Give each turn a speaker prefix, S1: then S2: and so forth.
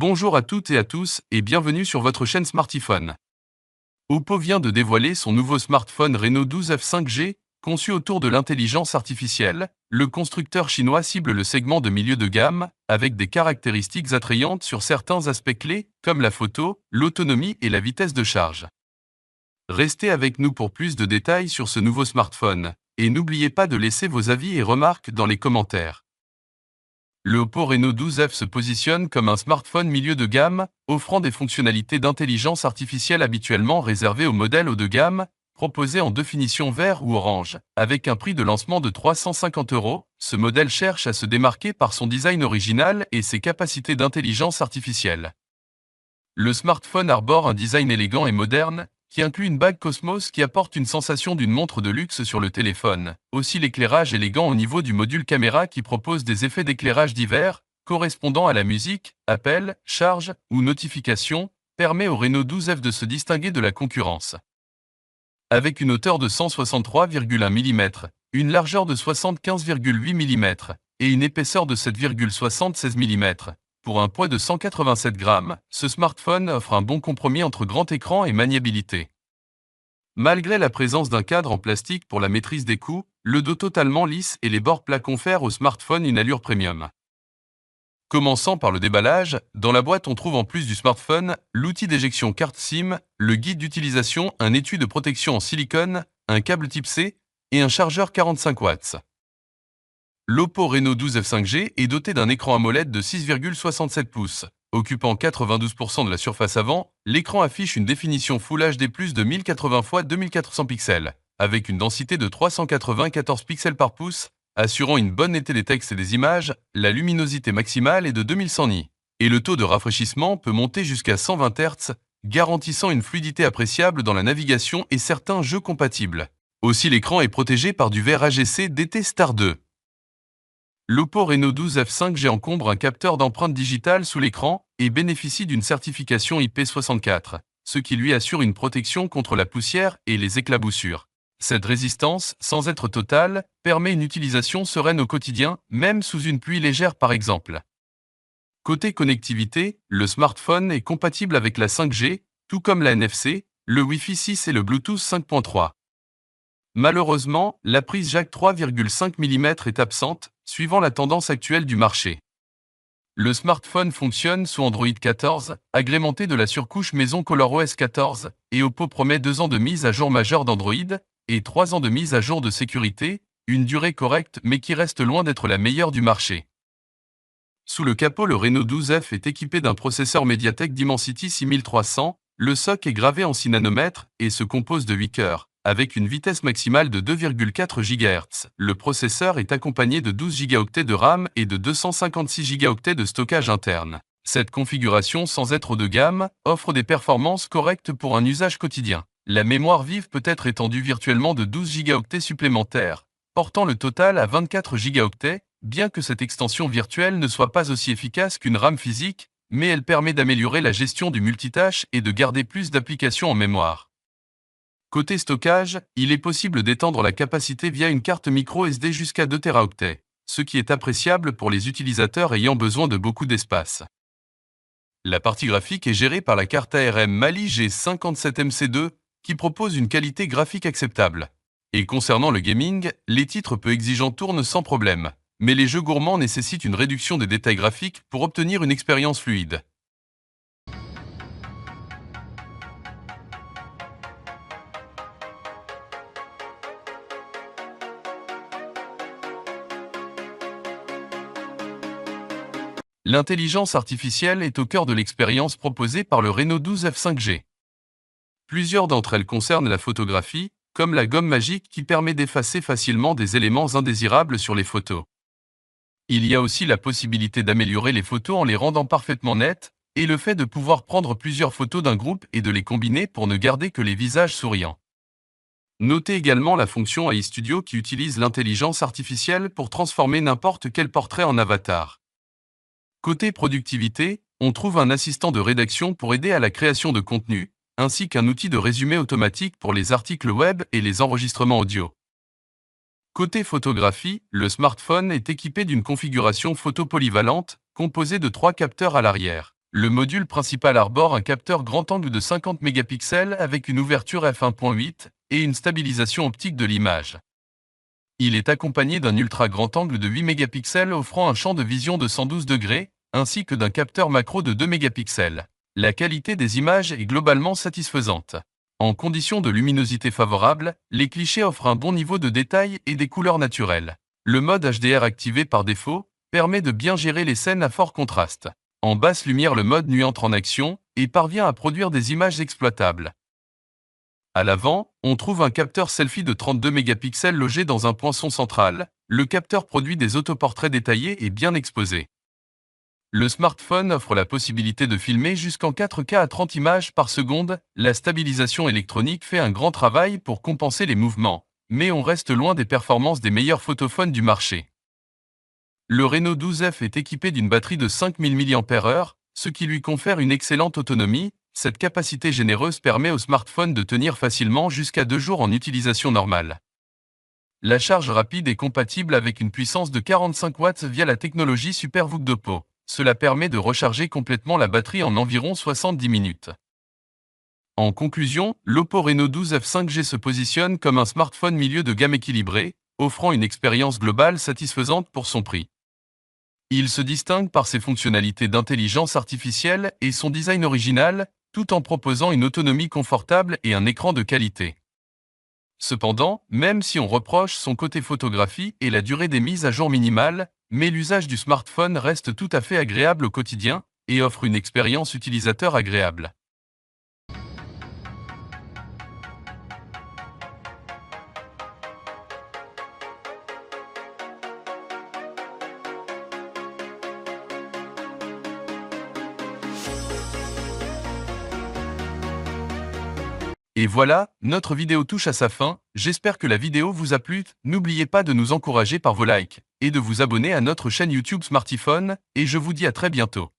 S1: Bonjour à toutes et à tous et bienvenue sur votre chaîne Smartiphone. Oppo vient de dévoiler son nouveau smartphone Reno 12 F5G, conçu autour de l'intelligence artificielle. Le constructeur chinois cible le segment de milieu de gamme, avec des caractéristiques attrayantes sur certains aspects clés, comme la photo, l'autonomie et la vitesse de charge. Restez avec nous pour plus de détails sur ce nouveau smartphone, et n'oubliez pas de laisser vos avis et remarques dans les commentaires. Le Oppo Reno 12F se positionne comme un smartphone milieu de gamme, offrant des fonctionnalités d'intelligence artificielle habituellement réservées aux modèles haut de gamme, proposés en deux finitions vert ou orange. Avec un prix de lancement de 350 €, ce modèle cherche à se démarquer par son design original et ses capacités d'intelligence artificielle. Le smartphone arbore un design élégant et moderne, qui inclut une bague Cosmos qui apporte une sensation d'une montre de luxe sur le téléphone. Aussi l'éclairage élégant au niveau du module caméra qui propose des effets d'éclairage divers, correspondant à la musique, appels, charges ou notifications, permet au Reno 12F de se distinguer de la concurrence. Avec une hauteur de 163,1 mm, une largeur de 75,8 mm et une épaisseur de 7,76 mm, pour un poids de 187 grammes, ce smartphone offre un bon compromis entre grand écran et maniabilité. Malgré la présence d'un cadre en plastique pour la maîtrise des coups, le dos totalement lisse et les bords plats confèrent au smartphone une allure premium. Commençant par le déballage, dans la boîte on trouve en plus du smartphone, l'outil d'éjection carte SIM, le guide d'utilisation, un étui de protection en silicone, un câble type C et un chargeur 45 watts. L'Oppo Reno 12 F5G est doté d'un écran AMOLED de 6,67 pouces. Occupant 92% de la surface avant, l'écran affiche une définition Full HD+ de 1080 x 2400 pixels, avec une densité de 394 pixels par pouce, assurant une bonne netteté des textes et des images. La luminosité maximale est de 2100 nits, et le taux de rafraîchissement peut monter jusqu'à 120 Hz, garantissant une fluidité appréciable dans la navigation et certains jeux compatibles. Aussi l'écran est protégé par du verre AGC DT Star 2. L'Oppo Reno 12 F5G encombre un capteur d'empreinte digitale sous l'écran et bénéficie d'une certification IP64, ce qui lui assure une protection contre la poussière et les éclaboussures. Cette résistance, sans être totale, permet une utilisation sereine au quotidien, même sous une pluie légère par exemple. Côté connectivité, le smartphone est compatible avec la 5G, tout comme la NFC, le Wi-Fi 6 et le Bluetooth 5.3. Malheureusement, la prise jack 3,5 mm est absente, suivant la tendance actuelle du marché. Le smartphone fonctionne sous Android 14, agrémenté de la surcouche maison ColorOS 14, et Oppo promet 2 ans de mise à jour majeure d'Android et 3 ans de mise à jour de sécurité, une durée correcte mais qui reste loin d'être la meilleure du marché. Sous le capot, le Reno 12F est équipé d'un processeur MediaTek Dimensity 6300, le SoC est gravé en 6 nanomètres et se compose de 8 cœurs. Avec une vitesse maximale de 2,4 GHz, le processeur est accompagné de 12 Go de RAM et de 256 Go de stockage interne. Cette configuration, sans être haut de gamme, offre des performances correctes pour un usage quotidien. La mémoire vive peut être étendue virtuellement de 12 Go supplémentaires, portant le total à 24 Go, bien que cette extension virtuelle ne soit pas aussi efficace qu'une RAM physique, mais elle permet d'améliorer la gestion du multitâche et de garder plus d'applications en mémoire. Côté stockage, il est possible d'étendre la capacité via une carte micro SD jusqu'à 2 Teraoctets, ce qui est appréciable pour les utilisateurs ayant besoin de beaucoup d'espace. La partie graphique est gérée par la carte ARM Mali G57MC2, qui propose une qualité graphique acceptable. Et concernant le gaming, les titres peu exigeants tournent sans problème, mais les jeux gourmands nécessitent une réduction des détails graphiques pour obtenir une expérience fluide. L'intelligence artificielle est au cœur de l'expérience proposée par le Reno 12 F5G. Plusieurs d'entre elles concernent la photographie, comme la gomme magique qui permet d'effacer facilement des éléments indésirables sur les photos. Il y a aussi la possibilité d'améliorer les photos en les rendant parfaitement nettes, et le fait de pouvoir prendre plusieurs photos d'un groupe et de les combiner pour ne garder que les visages souriants. Notez également la fonction AI Studio qui utilise l'intelligence artificielle pour transformer n'importe quel portrait en avatar. Côté productivité, on trouve un assistant de rédaction pour aider à la création de contenu, ainsi qu'un outil de résumé automatique pour les articles web et les enregistrements audio. Côté photographie, le smartphone est équipé d'une configuration photo polyvalente, composée de 3 capteurs à l'arrière. Le module principal arbore un capteur grand angle de 50 mégapixels avec une ouverture f1.8 et une stabilisation optique de l'image. Il est accompagné d'un ultra grand angle de 8 mégapixels offrant un champ de vision de 112 degrés, ainsi que d'un capteur macro de 2 mégapixels. La qualité des images est globalement satisfaisante. En conditions de luminosité favorable, les clichés offrent un bon niveau de détail et des couleurs naturelles. Le mode HDR activé par défaut permet de bien gérer les scènes à fort contraste. En basse lumière, le mode nuit entre en action et parvient à produire des images exploitables. À l'avant, on trouve un capteur selfie de 32 mégapixels logé dans un poinçon central. Le capteur produit des autoportraits détaillés et bien exposés. Le smartphone offre la possibilité de filmer jusqu'en 4K à 30 images par seconde. La stabilisation électronique fait un grand travail pour compenser les mouvements, mais on reste loin des performances des meilleurs photophones du marché. Le Reno 12F est équipé d'une batterie de 5000 mAh, ce qui lui confère une excellente autonomie. Cette capacité généreuse permet au smartphone de tenir facilement jusqu'à 2 jours en utilisation normale. La charge rapide est compatible avec une puissance de 45 watts via la technologie SuperVOOC d'Oppo. Cela permet de recharger complètement la batterie en environ 70 minutes. En conclusion, l'Oppo Reno 12F 5G se positionne comme un smartphone milieu de gamme équilibré, offrant une expérience globale satisfaisante pour son prix. Il se distingue par ses fonctionnalités d'intelligence artificielle et son design original, tout en proposant une autonomie confortable et un écran de qualité. Cependant, même si on reproche son côté photographie et la durée des mises à jour minimales, mais l'usage du smartphone reste tout à fait agréable au quotidien et offre une expérience utilisateur agréable. Et voilà, notre vidéo touche à sa fin. J'espère que la vidéo vous a plu. N'oubliez pas de nous encourager par vos likes et de vous abonner à notre chaîne YouTube Smartiphone, et je vous dis à très bientôt.